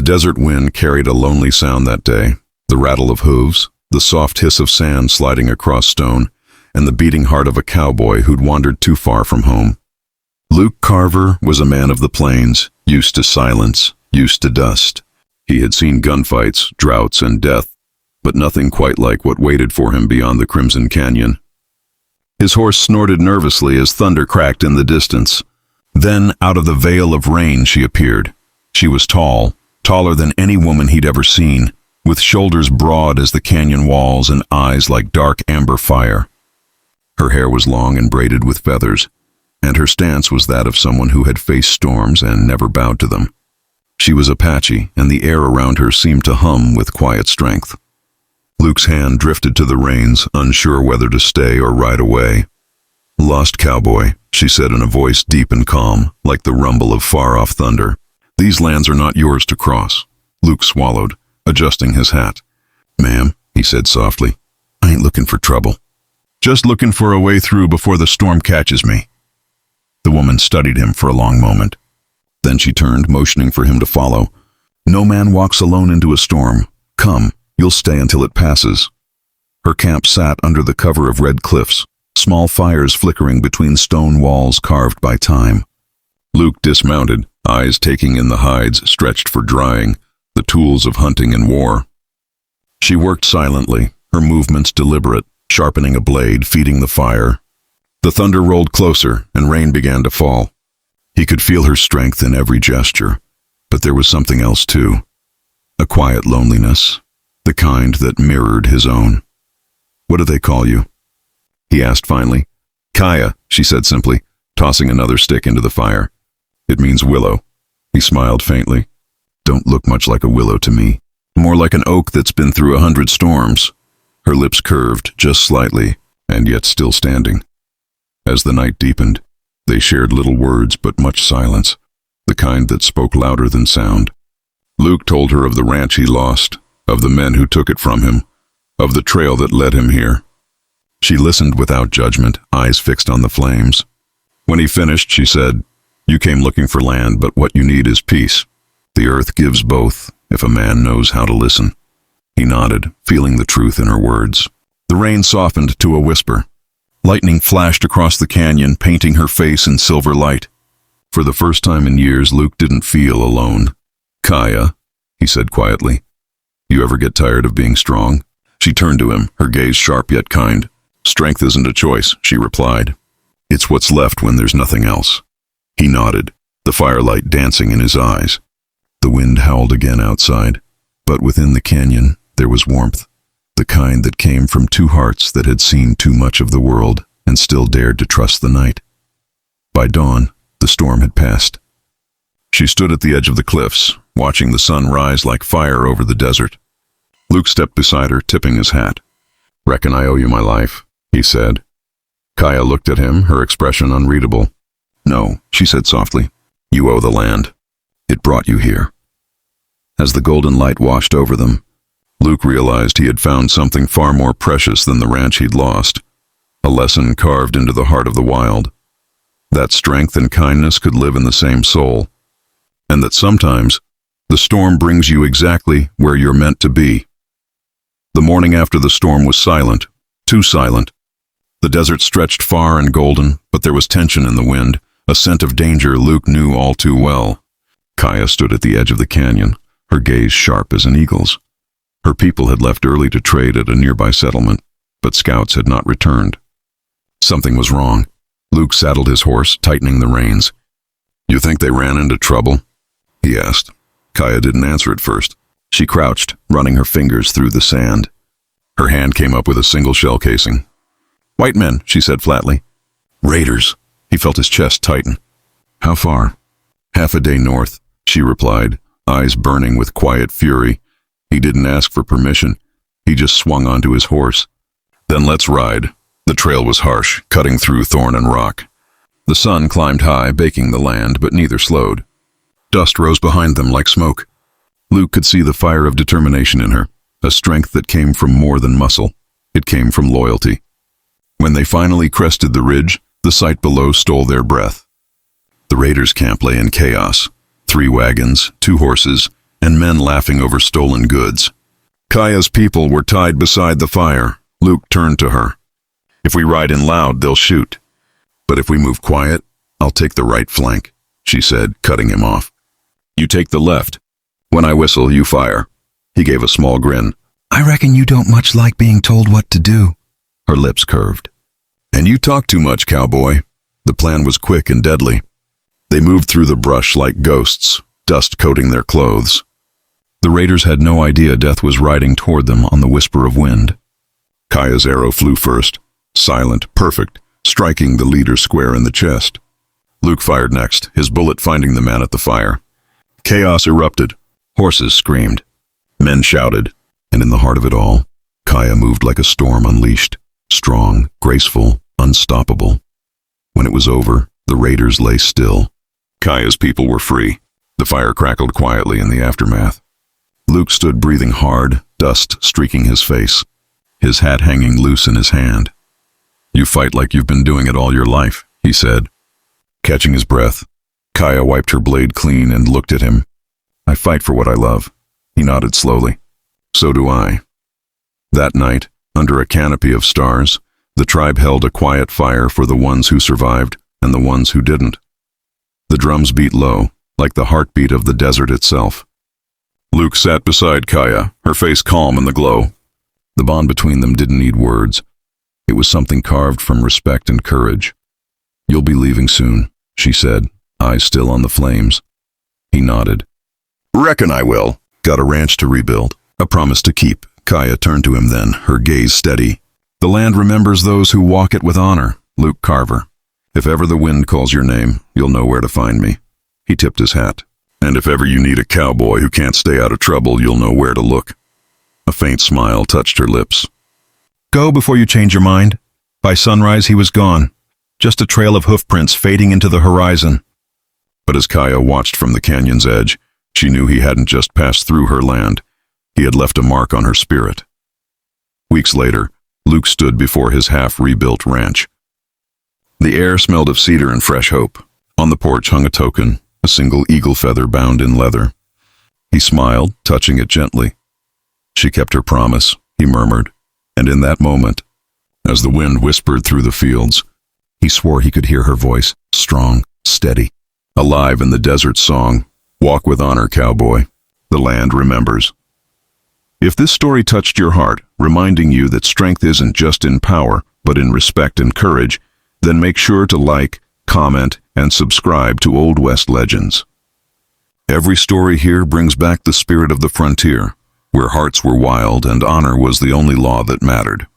desert wind carried a lonely sound that day, the rattle of hooves, the soft hiss of sand sliding across stone, and the beating heart of a cowboy who'd wandered too far from home. Luke Carver was a man of the plains, used to silence, used to dust. He had seen gunfights, droughts, and death, but nothing quite like what waited for him beyond the Crimson Canyon. His horse snorted nervously as thunder cracked in the distance. Then, out of the veil of rain, she appeared. She was tall, taller than any woman he'd ever seen, with shoulders broad as the canyon walls and eyes like dark amber fire. Her hair was long and braided with feathers, and her stance was that of someone who had faced storms and never bowed to them. She was Apache, and the air around her seemed to hum with quiet strength. Luke's hand drifted to the reins, unsure whether to stay or ride away. "Lost cowboy," she said in a voice deep and calm, like the rumble of far-off thunder. "These lands are not yours to cross." Luke swallowed, adjusting his hat. "Ma'am," he said softly, "I ain't looking for trouble. Just looking for a way through before the storm catches me." The woman studied him for a long moment. Then she turned, motioning for him to follow. "No man walks alone into a storm. Come, you'll stay until it passes." Her camp sat under the cover of red cliffs, small fires flickering between stone walls carved by time. Luke dismounted, eyes taking in the hides stretched for drying, the tools of hunting and war. She worked silently, her movements deliberate, sharpening a blade, feeding the fire. The thunder rolled closer, and rain began to fall. He could feel her strength in every gesture, but there was something else too. A quiet loneliness, the kind that mirrored his own. "What do they call you?" he asked finally. "Kaya," she said simply, tossing another stick into the fire. "It means willow." He smiled faintly. "Don't look much like a willow to me. More like an oak that's been through 100 storms." Her lips curved, just slightly, and yet still standing. As the night deepened, they shared little words but much silence, the kind that spoke louder than sound. Luke told her of the ranch he lost, of the men who took it from him, of the trail that led him here. She listened without judgment, eyes fixed on the flames. When he finished, she said, "You came looking for land, but what you need is peace. The earth gives both, if a man knows how to listen." He nodded, feeling the truth in her words. The rain softened to a whisper. Lightning flashed across the canyon, painting her face in silver light. For the first time in years, Luke didn't feel alone. "Kaya," he said quietly, "you ever get tired of being strong?" She turned to him, her gaze sharp yet kind. "Strength isn't a choice," she replied. "It's what's left when there's nothing else." He nodded, the firelight dancing in his eyes. The wind howled again outside, but within the canyon there was warmth, the kind that came from two hearts that had seen too much of the world and still dared to trust the night. By dawn, the storm had passed. She stood at the edge of the cliffs, watching the sun rise like fire over the desert. Luke stepped beside her, tipping his hat. "Reckon I owe you my life," he said. Kaya looked at him, her expression unreadable. "No," she said softly. "You owe the land. It brought you here." As the golden light washed over them, Luke realized he had found something far more precious than the ranch he'd lost, a lesson carved into the heart of the wild, that strength and kindness could live in the same soul, and that sometimes the storm brings you exactly where you're meant to be. The morning after the storm was silent, too silent. The desert stretched far and golden, but there was tension in the wind, a scent of danger Luke knew all too well. Kaya stood at the edge of the canyon, her gaze sharp as an eagle's. Her people had left early to trade at a nearby settlement, but scouts had not returned. Something was wrong. Luke saddled his horse, tightening the reins. "You think they ran into trouble?" he asked. Kaya didn't answer at first. She crouched, running her fingers through the sand. Her hand came up with a single shell casing. "White men," she said flatly. "Raiders." He felt his chest tighten. "How far?" "Half a day north," she replied, eyes burning with quiet fury. He didn't ask for permission. He just swung onto his horse. "Then let's ride." The trail was harsh, cutting through thorn and rock. The sun climbed high, baking the land, but neither slowed. Dust rose behind them like smoke. Luke could see the fire of determination in her, a strength that came from more than muscle. It came from loyalty. When they finally crested the ridge, the sight below stole their breath. The raiders' camp lay in chaos. 3 wagons, 2 horses, and men laughing over stolen goods. Kaya's people were tied beside the fire. Luke turned to her. "If we ride in loud, they'll shoot. But if we move quiet, I'll take the right flank," she said, cutting him off. "You take the left. When I whistle, you fire." He gave a small grin. "I reckon you don't much like being told what to do." Her lips curved. "And you talk too much, cowboy." The plan was quick and deadly. They moved through the brush like ghosts, dust coating their clothes. The raiders had no idea death was riding toward them on the whisper of wind. Kaya's arrow flew first, silent, perfect, striking the leader square in the chest. Luke fired next, his bullet finding the man at the fire. Chaos erupted. Horses screamed. Men shouted. And in the heart of it all, Kaya moved like a storm unleashed, strong, graceful, unstoppable. When it was over, the raiders lay still. Kaya's people were free. The fire crackled quietly in the aftermath. Luke stood breathing hard, dust streaking his face, his hat hanging loose in his hand. "You fight like you've been doing it all your life," he said. Catching his breath, Kaya wiped her blade clean and looked at him. "I fight for what I love." He nodded slowly. "So do I." That night, under a canopy of stars, the tribe held a quiet fire for the ones who survived and the ones who didn't. The drums beat low, like the heartbeat of the desert itself. Luke sat beside Kaya, her face calm in the glow. The bond between them didn't need words. It was something carved from respect and courage. "You'll be leaving soon," she said, eyes still on the flames. He nodded. "Reckon I will." "Got a ranch to rebuild, a promise to keep." Kaya turned to him then, her gaze steady. "The land remembers those who walk it with honor." Luke Carver. "If ever the wind calls your name, you'll know where to find me." He tipped his hat. "And if ever you need a cowboy who can't stay out of trouble, you'll know where to look." A faint smile touched her lips. "Go before you change your mind." By sunrise he was gone, just a trail of hoofprints fading into the horizon. But as Kaya watched from the canyon's edge, she knew he hadn't just passed through her land. He had left a mark on her spirit. Weeks later, Luke stood before his half-rebuilt ranch. The air smelled of cedar and fresh hope. On the porch hung a token, a single eagle feather bound in leather. He smiled, touching it gently. "She kept her promise," he murmured, and in that moment, as the wind whispered through the fields, he swore he could hear her voice, strong, steady, alive in the desert song, "Walk with honor, cowboy. The land remembers." If this story touched your heart, reminding you that strength isn't just in power, but in respect and courage, then make sure to like, comment, and subscribe to Old West Legends. Every story here brings back the spirit of the frontier, where hearts were wild and honor was the only law that mattered.